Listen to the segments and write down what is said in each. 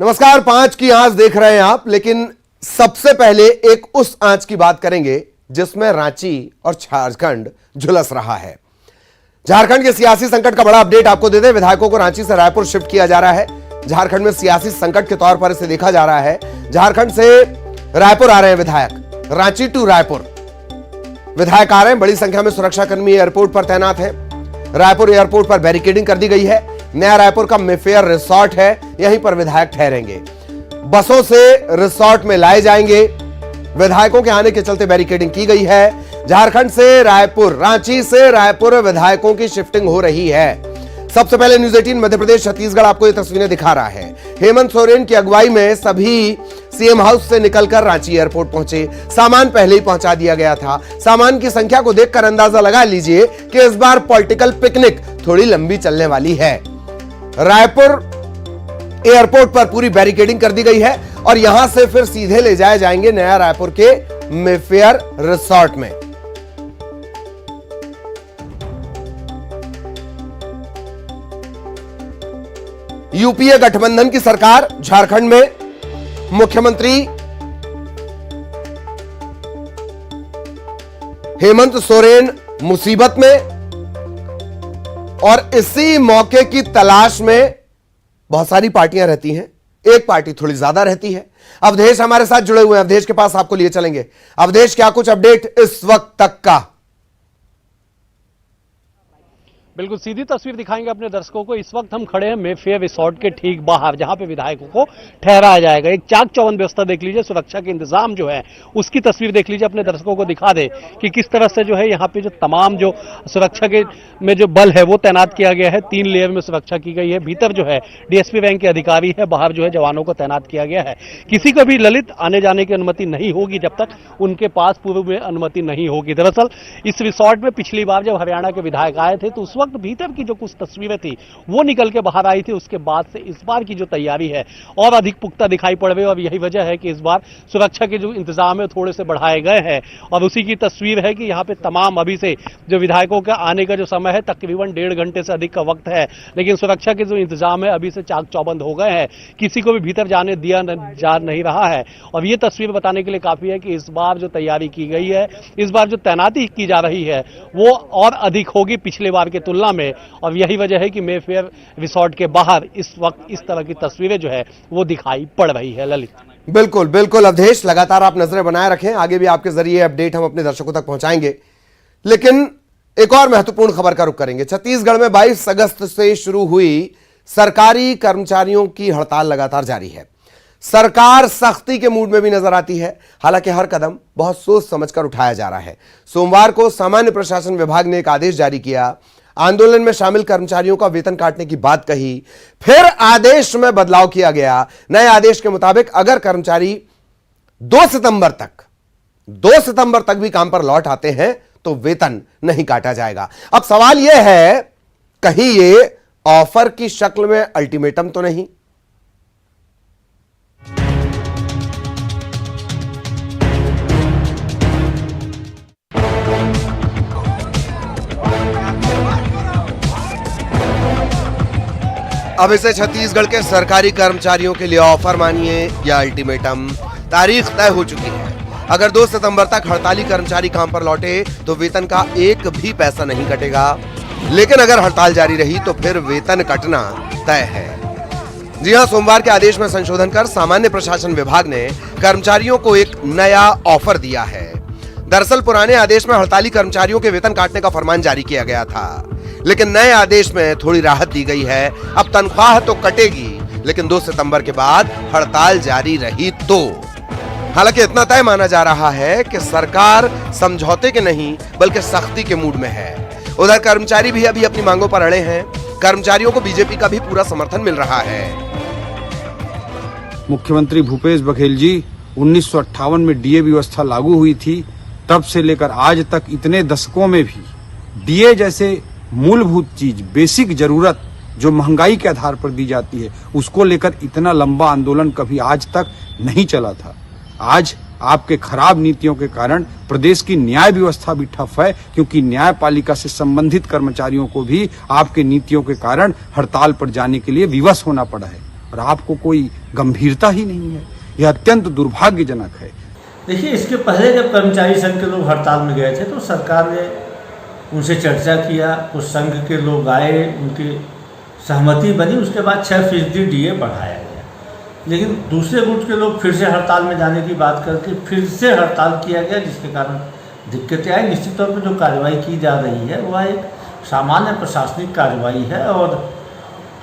नमस्कार, 5 की आंच देख रहे हैं आप। लेकिन सबसे पहले एक उस आंच की बात करेंगे जिसमें रांची और झारखंड झुलस रहा है। झारखंड के सियासी संकट का बड़ा अपडेट आपको दे दें। विधायकों को रांची से रायपुर शिफ्ट किया जा रहा है। झारखंड में सियासी संकट के तौर पर इसे देखा जा रहा है। झारखंड से रायपुर आ रहे हैं विधायक, रांची टू रायपुर विधायक आ रहे हैं। बड़ी संख्या में सुरक्षाकर्मी एयरपोर्ट पर तैनात है। रायपुर एयरपोर्ट पर बैरिकेडिंग कर दी गई है। नया रायपुर का मेफेयर रिसोर्ट है, यहीं पर विधायक ठहरेंगे। बसों से रिसोर्ट में लाए जाएंगे। विधायकों के आने के चलते बैरिकेडिंग की गई है। झारखंड से रायपुर, रांची से रायपुर विधायकों की शिफ्टिंग हो रही है। सबसे पहले न्यूज 18 मध्य प्रदेश छत्तीसगढ़ आपको ये तस्वीरें दिखा रहा है। हेमंत सोरेन की अगुवाई में सभी सीएम हाउस से निकलकर रांची एयरपोर्ट पहुंचे। सामान पहले ही पहुंचा दिया गया था। सामान की संख्या को देखकर अंदाजा लगा लीजिए कि इस बार पॉलिटिकल पिकनिक थोड़ी लंबी चलने वाली है। रायपुर एयरपोर्ट पर पूरी बैरिकेडिंग कर दी गई है और यहां से फिर सीधे ले जाए जाएंगे नया रायपुर के मेफेयर रिसोर्ट में। यूपीए गठबंधन की सरकार झारखंड में, मुख्यमंत्री हेमंत सोरेन मुसीबत में और इसी मौके की तलाश में बहुत सारी पार्टियां रहती हैं। एक पार्टी थोड़ी ज्यादा रहती है। अवधेश हमारे साथ जुड़े हुए हैं। अवधेश के पास आपको लिए चलेंगे। अवधेश, क्या कुछ अपडेट इस वक्त तक का? बिल्कुल सीधी तस्वीर दिखाएंगे अपने दर्शकों को। इस वक्त हम खड़े हैं मेफेयर रिसोर्ट के ठीक बाहर, जहां पे विधायकों को ठहराया जाएगा। एक चाक चौबंद व्यवस्था देख लीजिए, सुरक्षा के इंतजाम जो है उसकी तस्वीर देख लीजिए। अपने दर्शकों को दिखा दे कि किस तरह से जो है यहाँ पे जो तमाम जो सुरक्षा के में जो बल है वो तैनात किया गया है। 3 लेयर में सुरक्षा की गई है। भीतर जो है डीएसपी रैंक के अधिकारी है, बाहर जो है जवानों को तैनात किया गया है। किसी को भी ललित आने जाने की अनुमति नहीं होगी जब तक उनके पास पूर्व में अनुमति नहीं होगी। दरअसल इस रिसोर्ट में पिछली बार जब हरियाणा के विधायक आए थे तो उस वक्त भीतर की जो कुछ तस्वीरें थी वो निकल के बाहर आई थी। उसके बाद से इस बार की जो तैयारी है और अधिक पुख्ता दिखाई पड़ रही है और यही वजह है कि इस बार सुरक्षा के जो इंतजाम है थोड़े से बढ़ाए गए हैं। और उसी की तस्वीर है कि यहाँ पे तमाम अभी से जो विधायकों का आने का जो समय है तकरीबन 1.5 घंटे से अधिक का वक्त है, लेकिन सुरक्षा के जो इंतजाम है अभी से चाक चौबंद हो गए हैं। किसी को भी भीतर जाने दिया जा नहीं रहा है। और ये तस्वीर बताने के लिए काफी है कि इस बार जो तैयारी की गई है, इस बार जो तैनाती की जा रही है वो और अधिक होगी पिछले बार की तुलना में। और यही वजह है कि मेफेयर रिसोर्ट के बाहर इस वक्त इस तरह की तस्वीरें जो है वो दिखाई पड़ रही है। ललित, बिल्कुल बिल्कुल अवधेश, लगातार आप नजरें बनाए रखें। आगे भी आपके जरिए अपडेट हम अपने दर्शकों तक पहुंचाएंगे। लेकिन एक और महत्वपूर्ण खबर का रुख करेंगे। छत्तीसगढ़ में 22 अगस्त से शुरू हुई सरकारी कर्मचारियों की हड़ताल लगातार जारी है। सरकार सख्ती के मूड में भी नजर आती है। हालांकि हर कदम बहुत सोच समझकर उठाया जा रहा है। सोमवार को सामान्य प्रशासन विभाग ने एक आदेश जारी किया। आंदोलन में शामिल कर्मचारियों का वेतन काटने की बात कही। फिर आदेश में बदलाव किया गया। नए आदेश के मुताबिक अगर कर्मचारी 2 सितंबर तक भी काम पर लौट आते हैं तो वेतन नहीं काटा जाएगा। अब सवाल यह है, कहीं ये ऑफर की शक्ल में अल्टीमेटम तो नहीं? अब इसे छत्तीसगढ़ के सरकारी कर्मचारियों के लिए ऑफर मानिए या अल्टीमेटम, तारीख तय हो चुकी है। अगर 2 सितंबर तक हड़ताली कर्मचारी काम पर लौटे तो वेतन का एक भी पैसा नहीं कटेगा। लेकिन अगर हड़ताल जारी रही तो फिर वेतन कटना तय है। जी हां, सोमवार के आदेश में संशोधन कर सामान्य प्रशासन विभाग ने कर्मचारियों को एक नया ऑफर दिया है। दरअसल पुराने आदेश में हड़ताली कर्मचारियों के वेतन काटने का फरमान जारी किया गया था, लेकिन नए आदेश में थोड़ी राहत दी गई है। अब तनख्वाह तो कटेगी, लेकिन 2 सितंबर के बाद हड़ताल जारी रही तो। हालांकि इतना तय माना जा रहा है कि सरकार समझौते के नहीं बल्कि सख्ती के मूड में है। उधर कर्मचारी भी अभी अपनी मांगों पर अड़े हैं। कर्मचारियों को बीजेपी का भी पूरा समर्थन मिल रहा है। मुख्यमंत्री भूपेश बघेल जी 1958 में डीए व्यवस्था लागू हुई थी, तब से लेकर आज तक इतने दशकों में भी डीए जैसे मूलभूत चीज, बेसिक जरूरत जो महंगाई के आधार पर दी जाती है, उसको लेकर इतना लंबा आंदोलन कभी आज तक नहीं चला था। आज आपके खराब नीतियों के कारण प्रदेश की न्याय व्यवस्था भी ठप है, क्योंकि न्यायपालिका से संबंधित कर्मचारियों को भी आपके नीतियों के कारण हड़ताल पर जाने के लिए विवश होना पड़ा है। और आपको कोई गंभीरता ही नहीं है। यह अत्यंत दुर्भाग्यजनक है। देखिए, इसके पहले जब कर्मचारी संघ के लोग हड़ताल में गए थे तो सरकार ने उनसे चर्चा किया, कुछ संघ के लोग आए, उनकी सहमति बनी, उसके बाद 6% DA बढ़ाया गया। लेकिन दूसरे गुट के लोग फिर से हड़ताल में जाने की बात करके फिर से हड़ताल किया गया, जिसके कारण दिक्कतें आई। निश्चित तौर पर जो कार्रवाई की जा रही है वह एक सामान्य प्रशासनिक कार्रवाई है और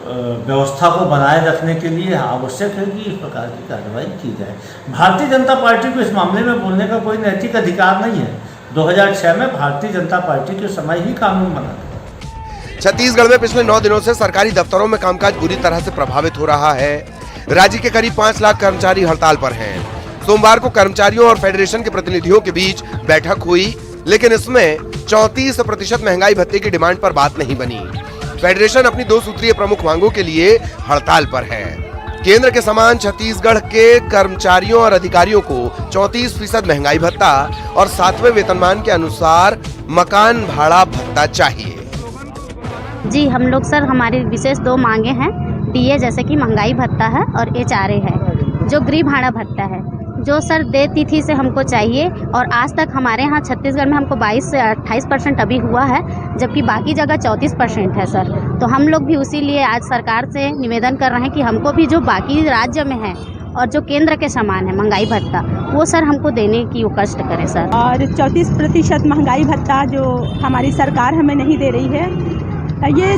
व्यवस्था को बनाए रखने के लिए आवश्यक है कि इस प्रकार की कार्रवाई की जाए। भारतीय जनता पार्टी को इस मामले में बोलने का कोई नैतिक अधिकार नहीं है। 2006 में भारतीय जनता पार्टी के समय ही कानून बना था। छत्तीसगढ़ में पिछले 9 दिनों से सरकारी दफ्तरों में कामकाज बुरी तरह से प्रभावित हो रहा है। राज्य के करीब 5 लाख कर्मचारी हड़ताल पर हैं। सोमवार को कर्मचारियों और फेडरेशन के प्रतिनिधियों के बीच बैठक हुई, लेकिन इसमें 34% महंगाई भत्ते की डिमांड पर बात नहीं बनी। फेडरेशन अपनी 2 सूत्रीय प्रमुख मांगों के लिए हड़ताल पर है। केंद्र के समान छत्तीसगढ़ के कर्मचारियों और अधिकारियों को 34% महंगाई भत्ता और 7वें वेतनमान के अनुसार मकान भाड़ा भत्ता चाहिए। जी, हम लोग सर, हमारी विशेष 2 मांगे हैं। DA जैसे कि महंगाई भत्ता है और HRA है, जो गृह भाड़ा भत्ता है, जो सर दे तिथि से हमको चाहिए। और आज तक हमारे यहाँ छत्तीसगढ़ में हमको 22 से 28% अभी हुआ है, जबकि बाकी जगह 34% है सर। तो हम लोग भी उसी लिए आज सरकार से निवेदन कर रहे हैं कि हमको भी जो बाकी राज्य में है और जो केंद्र के समान है महंगाई भत्ता, वो सर हमको देने की वो कष्ट करें सर। और 34% महंगाई भत्ता जो हमारी सरकार हमें नहीं दे रही है, ये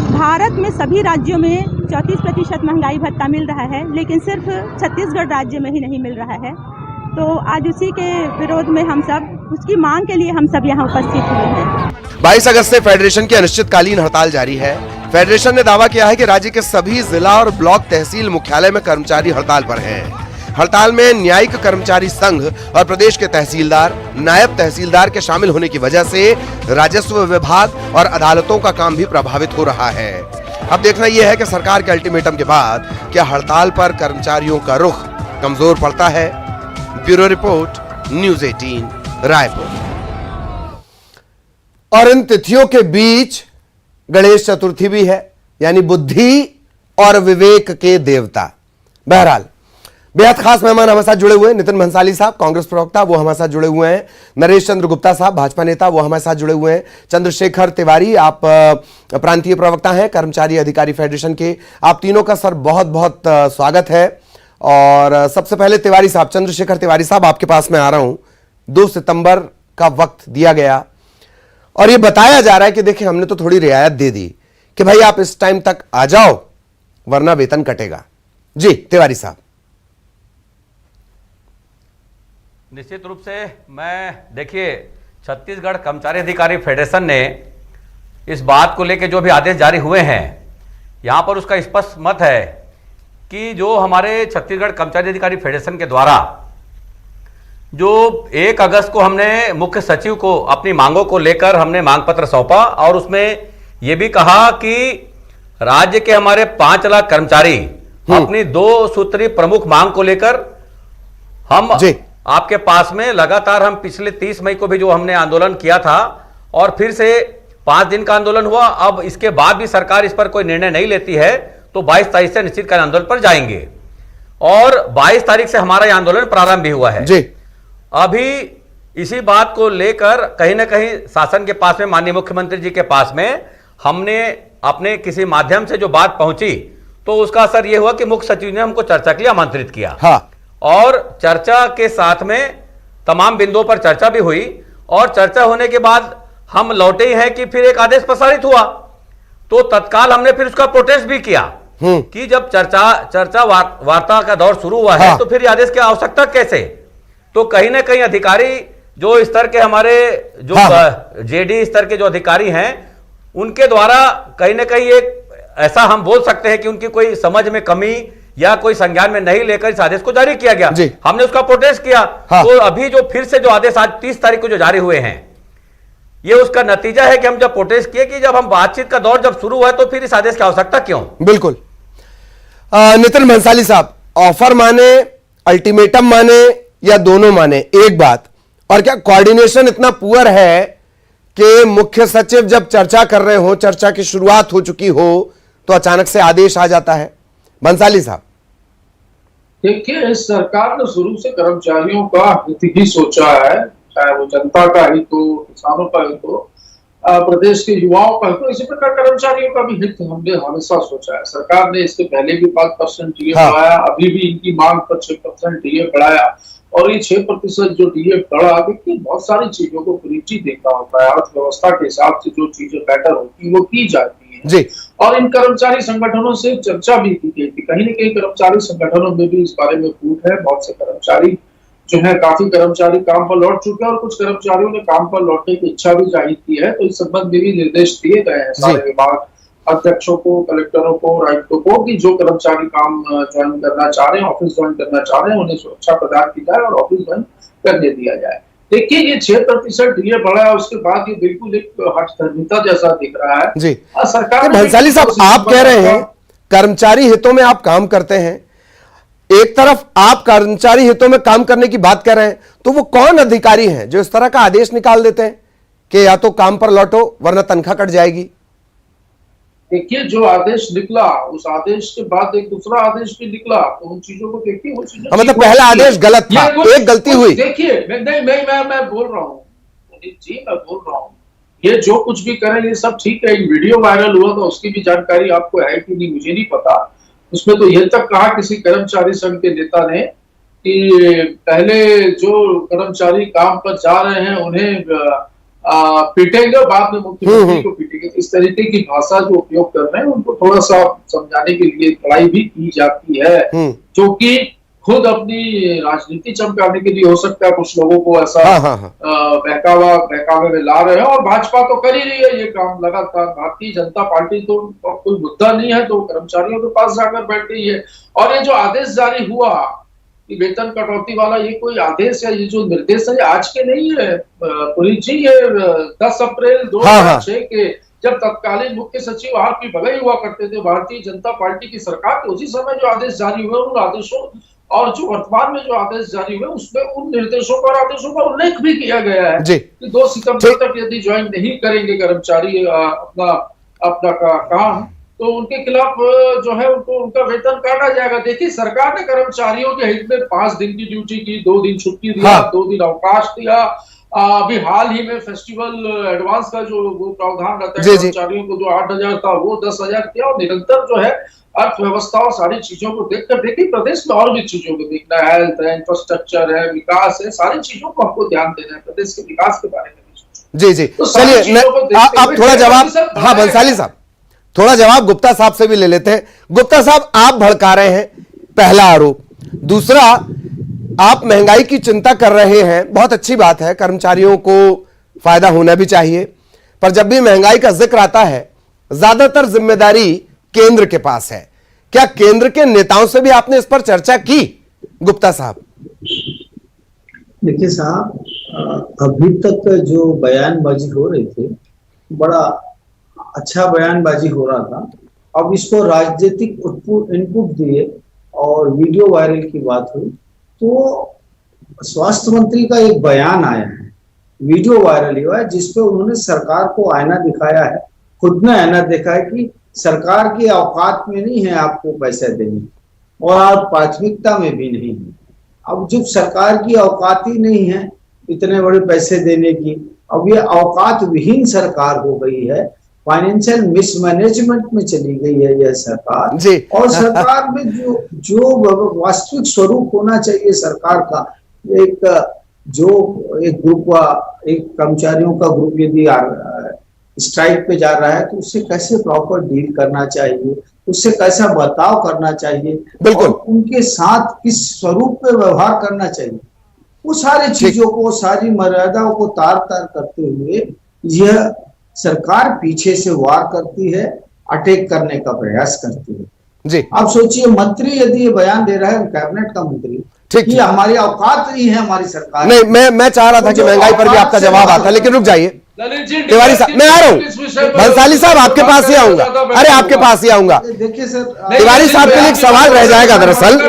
भारत में सभी राज्यों में 34% महंगाई भत्ता मिल रहा है, लेकिन सिर्फ छत्तीसगढ़ राज्य में ही नहीं मिल रहा है। तो आज उसी के विरोध में हम सब, उसकी मांग के लिए हम सब यहाँ उपस्थित हुए हैं। 22 अगस्त से फेडरेशन की अनिश्चितकालीन हड़ताल जारी है। फेडरेशन ने दावा किया है कि राज्य के सभी जिला और ब्लॉक तहसील मुख्यालय में कर्मचारी हड़ताल पर हैं। हड़ताल में न्यायिक कर्मचारी संघ और प्रदेश के तहसीलदार, नायब तहसीलदार के शामिल होने की वजह से राजस्व विभाग और अदालतों का काम भी प्रभावित हो रहा है। अब देखना यह है कि सरकार के अल्टीमेटम के बाद क्या हड़ताल पर कर्मचारियों का रुख कमजोर पड़ता है। Bureau report, news 18 Raipur. और इन तिथियों के बीच गणेश चतुर्थी भी है, यानी बुद्धि और विवेक के देवता। बहरहाल बेहद खास मेहमान हमारे साथ जुड़े हुए हैं। नितिन भंसाली साहब, कांग्रेस प्रवक्ता, वो हमारे साथ जुड़े हुए हैं। नरेश चंद्र गुप्ता साहब, भाजपा नेता, वो हमारे साथ जुड़े हुए हैं। चंद्रशेखर तिवारी, आप प्रांतीय प्रवक्ता हैं कर्मचारी अधिकारी फेडरेशन के। आप तीनों का सर बहुत बहुत स्वागत है। और सबसे पहले तिवारी साहब, चंद्रशेखर तिवारी साहब, आपके पास मैं आ रहा हूं। 2 सितंबर का वक्त दिया गया और ये बताया जा रहा है कि देखिए, हमने तो थोड़ी रियायत दे दी कि भाई आप इस टाइम तक आ जाओ वरना वेतन कटेगा। जी तिवारी साहब। निश्चित रूप से देखिए, छत्तीसगढ़ कर्मचारी अधिकारी फेडरेशन ने इस बात को लेकर जो भी आदेश जारी हुए हैं, यहाँ पर उसका स्पष्ट मत है कि जो हमारे छत्तीसगढ़ कर्मचारी अधिकारी फेडरेशन के द्वारा जो 1 अगस्त को हमने मुख्य सचिव को अपनी मांगों को लेकर हमने मांग पत्र सौंपा और उसमें यह भी कहा कि राज्य के हमारे 5 लाख कर्मचारी अपनी 2 सूत्री प्रमुख मांग को लेकर हम आपके पास में लगातार, हम पिछले 30 मई को भी जो हमने आंदोलन किया था और फिर से 5 दिन का आंदोलन हुआ। अब इसके बाद भी सरकार इस पर कोई निर्णय नहीं लेती है तो 22 तारीख से निश्चितकालीन आंदोलन पर जाएंगे और 22 तारीख से हमारा यह आंदोलन प्रारंभ भी हुआ है। जी। अभी इसी बात को लेकर कहीं ना कहीं शासन के पास में, माननीय मुख्यमंत्री जी के पास में हमने अपने किसी माध्यम से जो बात पहुंची तो उसका असर यह हुआ कि मुख्य सचिव ने हमको चर्चा के लिए आमंत्रित किया। हाँ। और चर्चा के साथ में तमाम बिंदुओं पर चर्चा भी हुई और चर्चा होने के बाद हम लौटे ही हैं कि फिर एक आदेश प्रसारित हुआ तो तत्काल हमने फिर उसका प्रोटेस्ट भी किया कि जब चर्चा वार्ता का दौर शुरू हुआ है तो फिर ये आदेश की आवश्यकता कैसे। तो कहीं ना कहीं अधिकारी जो स्तर के हमारे जो जेडी स्तर के जो अधिकारी हैं उनके द्वारा कहीं ना कहीं एक ऐसा हम बोल सकते हैं कि उनकी कोई समझ में कमी या कोई संज्ञान में नहीं लेकर इस आदेश को जारी किया गया। हमने उसका प्रोटेस्ट किया। तो अभी जो फिर से जो आदेश आज 30 तारीख को जो जारी हुए हैं, ये उसका नतीजा है कि हम जब प्रोटेस्ट किए कि जब हम बातचीत का दौर जब शुरू हुआ तो फिर इस आदेश की आवश्यकता क्यों। बिल्कुल। नितिन भंसाली साहब, ऑफर माने, अल्टीमेटम माने या दोनों माने, एक बात, और क्या कोऑर्डिनेशन इतना पुअर है कि मुख्य सचिव जब चर्चा कर रहे हो, चर्चा की शुरुआत हो चुकी हो तो अचानक से आदेश आ जाता है। बंसाली साहब। देखिए, इस सरकार ने शुरू से कर्मचारियों का हित ही सोचा है, चाहे वो जनता का हित हो, किसानों का हित हो, प्रदेश के युवाओं का हित हो। इसी प्रकार कर्मचारियों का भी हित हमने हमेशा सोचा है। सरकार ने इसके पहले भी 5% डीए बढ़ाया, अभी भी इनकी मांग पर 6% डीए बढ़ाया, और ये 6% जो डीए बढ़ा, देखिए बहुत सारी चीजों को प्रीति देखना होता है। अर्थव्यवस्था के हिसाब से जो चीजें बेटर होती है वो की जाती है जी। और इन कर्मचारी संगठनों से चर्चा भी की गई थी। कहीं न कहीं कर्मचारी संगठनों में भी इस बारे में फूट है। बहुत से कर्मचारी जो है, काफी कर्मचारी काम पर लौट चुके हैं और कुछ कर्मचारियों ने काम पर लौटने की इच्छा भी जाहिर की है। तो इस संबंध में भी निर्देश दिए गए हैं सारे विभाग अध्यक्षों को, कलेक्टरों को, आयुक्तों को, कि जो कर्मचारी काम ज्वाइन करना चाह रहे हैं, ऑफिस ज्वाइन करना चाह रहे हैं, उन्हें सुरक्षा प्रदान की जाए और ऑफिस ज्वाइन करने दिया जाए। देखिए, ये 6% डीए बढ़ा है, उसके बाद ये बिल्कुल एक हठधर्मिता जैसा दिख रहा है जी। सरकार। भंसाली साहब, आप कह रहे हैं कर्मचारी हितों में आप काम करते हैं, एक तरफ आप कर्मचारी हितों में काम करने की बात कर रहे हैं, तो वो कौन अधिकारी हैं जो इस तरह का आदेश निकाल देते हैं कि या तो काम पर लौटो वरना तनख्वाह कट जाएगी? देखिए, जो आदेश निकला, उस आदेश के बाद एक दूसरा आदेश भी निकला, तो उन चीजों को देखिए। वो चीजें मतलब पहला आदेश गलत था, एक गलती हुई। देखिए, मैं बोल रहा हूँ जी, मैं बोल रहा हूँ, ये जो कुछ भी करें ये सब ठीक है। वीडियो वायरल हुआ, तो उसकी भी जानकारी आपको है कि नहीं मुझे नहीं पता। उसमें तो ये तक कहा किसी कर्मचारी संघ के नेता ने कि पहले जो कर्मचारी काम पर जा रहे हैं उन्हें पीटेंगे, बाद में मुख्यमंत्री को पीटेंगे। इस तरीके की भाषा जो उपयोग कर रहे हैं उनको थोड़ा सा समझाने के लिए लड़ाई भी की जाती है, जो कि खुद अपनी राजनीति चमकाने के लिए हो सकता है कुछ लोगों को ऐसा बहकावे में ला रहे हैं। और भाजपा तो कर ही रही है ये काम लगातार। भारतीय जनता पार्टी तो कोई मुद्दा नहीं है तो कर्मचारियों के पास जाकर बैठ गई है। और ये जो आदेश जारी हुआ कि वेतन कटौती वाला, ये कोई आदेश है, ये जो निर्देश है आज के नहीं है पुनीत जी। ये 10 अप्रैल 2006 के जब तत्कालीन मुख्य सचिव आर.पी. भगई हुआ करते थे भारतीय जनता पार्टी की सरकार के, उसी समय जो आदेश जारी हुए, उन आदेशों और जो वर्तमान में जो आदेश जारी हुए उसमें उन निर्देशों पर, आदेशों का उल्लेख भी किया गया है कि 2 सितंबर तक यदि ज्वाइन नहीं करेंगे कर्मचारी अपना काम, तो उनके खिलाफ जो है उनको उनका वेतन काटा जाएगा। देखिए, सरकार ने कर्मचारियों के हित में 5 दिन की ड्यूटी की, 2 दिन छुट्टी दिया, 2 दिन अवकाश दिया। अभी हाल ही में फेस्टिवल एडवांस का जो वो प्रावधान रहता है कर्मचारियों को, जो 8,000 था वो 10,000 किया। और निरंतर जो है अर्थव्यवस्था और सारी चीजों को देखकर, देखिए प्रदेश में और भी चीजों को देखना है, हेल्थ है, इंफ्रास्ट्रक्चर है, विकास है, सारी चीजों को हमको ध्यान देना है, प्रदेश के विकास के बारे में। जी जी, तो चलिए आप थोड़ा जवाब, हाँ बंसाली साहब थोड़ा जवाब गुप्ता साहब से भी ले लेते हैं। गुप्ता साहब, आप भड़का रहे हैं, पहला आरोप। दूसरा, आप महंगाई की चिंता कर रहे हैं, बहुत अच्छी बात है, कर्मचारियों को फायदा होना भी चाहिए, पर जब भी महंगाई का जिक्र आता है ज्यादातर जिम्मेदारी केंद्र के पास है। क्या केंद्र के नेताओं से भी आपने इस पर चर्चा की गुप्ता साहब? देखिए साहब, अभी तक जो बयानबाजी हो रही थी, बड़ा अच्छा बयानबाजी हो रहा था। अब इसको राजनीतिक इनपुट दिए और वीडियो वायरल की बात हुई, तो स्वास्थ्य मंत्री का एक बयान आया है, वीडियो वायरल हुआ है, जिसपे उन्होंने सरकार को आईना दिखाया है, खुद ने आईना देखा है कि सरकार की औकात में नहीं है आपको पैसे देने, और आप प्राथमिकता में भी नहीं है। अब जब सरकार की औकात ही नहीं है इतने बड़े पैसे देने की, अब ये औकात विहीन सरकार हो गई है, फाइनेंशियल मिसमैनेजमेंट में चली गई है यह सरकार जी। और सरकार में जो वास्तविक स्वरूप होना चाहिए सरकार का, एक ग्रुप, एक कर्मचारियों का ग्रुप यदि स्ट्राइक पे जा रहा है तो उससे कैसे प्रॉपर डील करना चाहिए, उससे कैसा बर्ताव करना चाहिए, बिल्कुल उनके साथ किस स्वरूप पे व्यवहार करना चाहिए, वो सारी चीजों को, सारी मर्यादाओं को तार तार करते हुए यह सरकार पीछे से वार करती है, अटैक करने का प्रयास करती है जी। आप सोचिए, मंत्री यदि ये बयान दे रहा है, कैबिनेट का मंत्री, ठीक है, हमारी औकात नहीं है हमारी सरकार। नहीं, मैं चाह रहा था कि महंगाई पर भी आपका जवाब आता, लेकिन रुक जाइए तिवारी साहब, मैं आ रहा हूँ। बंसाली साहब आपके पास ही आऊंगा, अरे आपके पास ही आऊंगा। देखिए सर, तिवारी साहब के लिए एक सवाल रह जाएगा। दरअसल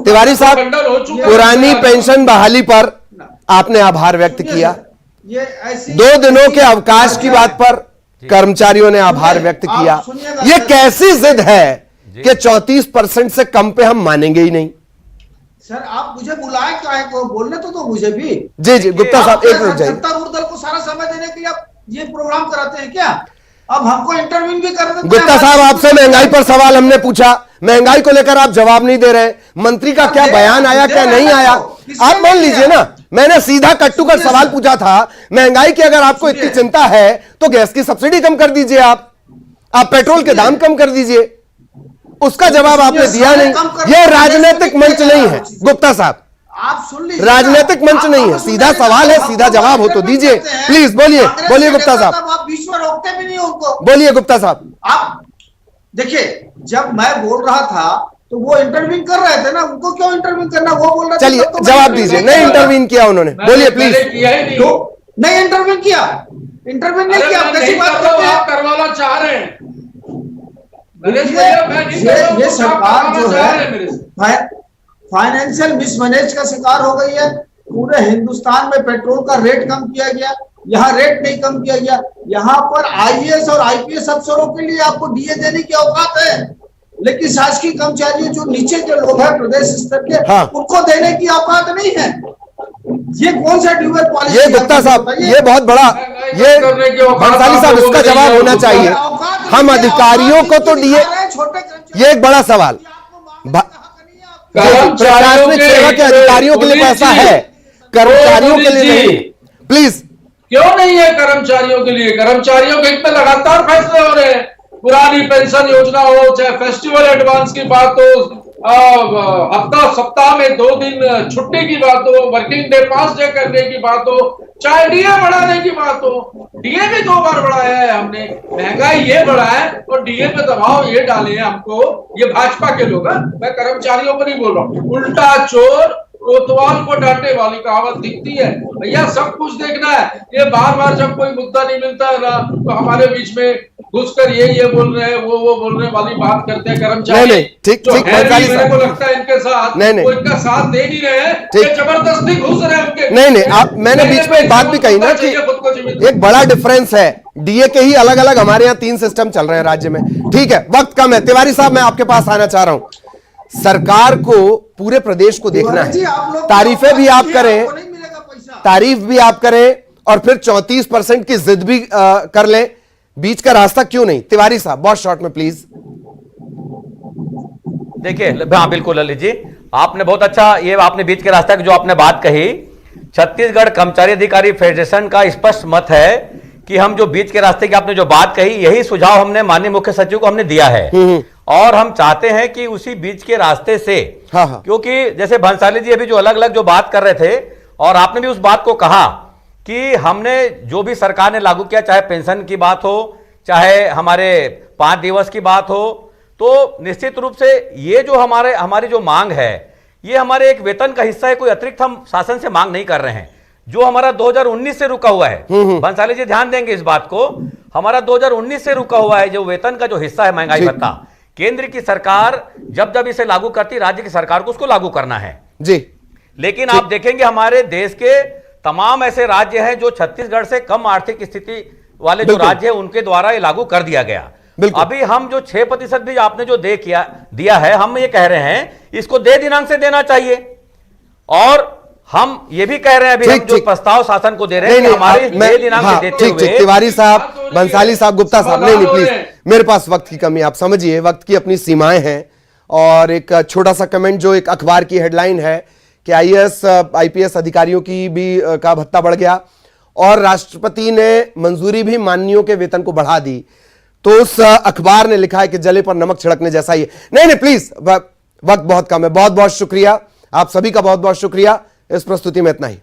तिवारी साहब, पुरानी पेंशन बहाली पर आपने आभार व्यक्त किया, 2 दिनों के अवकाश की बात पर कर्मचारियों ने आभार व्यक्त किया। ये कैसी जिद है कि 34% से कम पे हम मानेंगे ही नहीं। सर आप मुझे बुलाए क्या है, को बोलने तो मुझे भी। जी गुप्ता साहब एक मिनट जाइए। सत्तारूढ़ दल को सारा समय देने के लिए आप ये प्रोग्राम कराते हैं क्या? अब हमको इंटरव्यू भी कर देते हैं। गुप्ता साहब आपसे महंगाई पर सवाल हमने पूछा, महंगाई को लेकर आप जवाब नहीं दे रहे। मंत्री का क्या बयान आया क्या नहीं आया आप मान लीजिए ना। मैंने सीधा कट्टू कर सवाल पूछा था, महंगाई की अगर आपको इतनी चिंता है तो गैस की सब्सिडी कम कर दीजिए, आप पेट्रोल के दाम कम कर दीजिए। उसका जवाब आपने दिया नहीं। यह राजनीतिक मंच नहीं है गुप्ता साहब, आप सुन लीजिए, राजनीतिक मंच नहीं है। सीधा सवाल है, सीधा जवाब हो तो दीजिए प्लीज। बोलिए बोलिए गुप्ता साहब। आप बीच में रोकते भी नहीं उनको। बोलिए गुप्ता साहब। आप देखिए, जब मैं बोल रहा था तो वो इंटरव्यू कर रहे थे ना, उनको क्यों इंटरव्यू करना? वो बोल रहे थे। चलिए जवाब दीजिए। नहीं इंटरव्यू किया उन्होंने, बोलिए प्लीज। नहीं इंटरव्यू किया, इंटरव्यू नहीं किया। कैसी बात करते हैं? आप करवाना चाह रहे हैं। ये सरकार जो है फाइनेंशियल मिसमैनेज का शिकार हो गई है। पूरे हिंदुस्तान में पेट्रोल का रेट कम किया गया, यहाँ रेट नहीं कम किया गया। यहाँ पर आईएएस और आईपीएस अफसरों के लिए आपको डीए देने की औकात है, लेकिन शासकीय कर्मचारी जो नीचे के लोग हैं प्रदेश स्तर के, उनको देने की औकात नहीं है। ये कौन सा ड्यूअल पॉलिसी? ये गुप्ता साहब ये बहुत बड़ा, ये भंसाली साहब इसका जवाब होना चाहिए। हम अधिकारियों को तो डीए, ये एक बड़ा सवाल। प्रशासनिक सेवा के अधिकारियों के लिए पैसा है, कर्मचारियों के लिए नहीं। प्लीज क्यों नहीं है कर्मचारियों के लिए? कर्मचारियों के हित में लगातार फैसले हो रहे हैं। पुरानी पेंशन योजना हो, चाहे फेस्टिवल एडवांस की बात हो, हफ्ता सप्ताह में 2 दिन छुट्टी की बात हो, वर्किंग डे 5 डे करने की बात हो, चाहे डीए बढ़ाने की बात हो। डीए भी 2 बार बढ़ाया है हमने। महंगाई ये बढ़ाया और डीए पे दबाव ये डाले हैं हमको, ये भाजपा के लोग। मैं कर्मचारियों को नहीं बोल रहा हूँ। उल्टा चोर कोतवाल को डांटे वाली कहावत दिखती है। भैया सब कुछ देखना है। ये बार बार जब कोई मुद्दा नहीं मिलता है ना, तो हमारे बीच में घुसकर ये बोल रहे हैं, वो बोलने वाली बात करते हैं कर्मचारी। ठीक मेरे को लगता है इनके साथ वो इनका साथ दे नहीं रहे हैं, ये जबरदस्ती घुस रहे हैं उनके। नहीं आप, मैंने बीच में एक बात भी कही ना कि एक बड़ा डिफरेंस है। डीए के ही अलग अलग हमारे यहाँ 3 सिस्टम चल रहे हैं राज्य में। ठीक है, वक्त कम है। तिवारी साहब मैं आपके पास आना चाह रहा हूं। सरकार को पूरे प्रदेश को देखना है, तारीफें भी आप करें, तारीफ भी आप करें और फिर 34% की जिद भी कर लें। बीच का रास्ता क्यों नहीं? तिवारी साहब बहुत शॉर्ट में प्लीज। देखिए हाँ बिल्कुल ललित जी, आपने बहुत अच्छा ये आपने बीच के रास्ता की जो आपने बात कही। छत्तीसगढ़ कर्मचारी अधिकारी फेडरेशन का स्पष्ट मत है कि हम जो बीच के रास्ते की आपने जो बात कही, यही सुझाव हमने माननीय मुख्य सचिव को हमने दिया है और हम चाहते हैं कि उसी बीच के रास्ते से क्योंकि जैसे भंसाली जी अभी जो अलग अलग जो बात कर रहे थे और आपने भी उस बात को कहा कि हमने जो भी सरकार ने लागू किया, चाहे पेंशन की बात हो, चाहे हमारे 5 दिवस की बात हो, तो निश्चित रूप से ये जो हमारी जो मांग है, ये हमारे एक वेतन का हिस्सा है। कोई अतिरिक्त हम शासन से मांग नहीं कर रहे हैं। जो हमारा 2019 से रुका हुआ है, भंसाली जी ध्यान देंगे इस बात को, हमारा 2019 से रुका हुआ है जो वेतन का जो हिस्सा है महंगाई भत्ता, केंद्र की सरकार जब जब इसे लागू करती, राज्य की सरकार को उसको लागू करना है जी। लेकिन आप देखेंगे हमारे देश के तमाम ऐसे राज्य हैं जो छत्तीसगढ़ से कम आर्थिक स्थिति वाले जो राज्य हैं उनके द्वारा ये लागू कर दिया गया। अभी हम जो 6% भी आपने जो दिया है, हम ये कह रहे हैं इसको दे दिनांक से देना चाहिए और हम ये भी कह रहे हैं अभी हम जो प्रस्ताव शासन को दे रहे हैं हमारे दे दिनांक से देते हुए। तिवारी साहब, बंसाली साहब, गुप्ता साहब, नहीं प्लीज, मेरे पास वक्त की कमी, आप समझिए वक्त की अपनी सीमाएं हैं। और एक छोटा सा कमेंट जो एक अखबार की हेडलाइन है कि आईएएस आईपीएस अधिकारियों की भी का भत्ता बढ़ गया और राष्ट्रपति ने मंजूरी भी माननीयों के वेतन को बढ़ा दी, तो उस अखबार ने लिखा है कि जले पर नमक छिड़कने जैसा ही है। नहीं प्लीज, वक्त बहुत कम है। बहुत बहुत शुक्रिया, आप सभी का बहुत बहुत शुक्रिया। इस प्रस्तुति में इतना ही।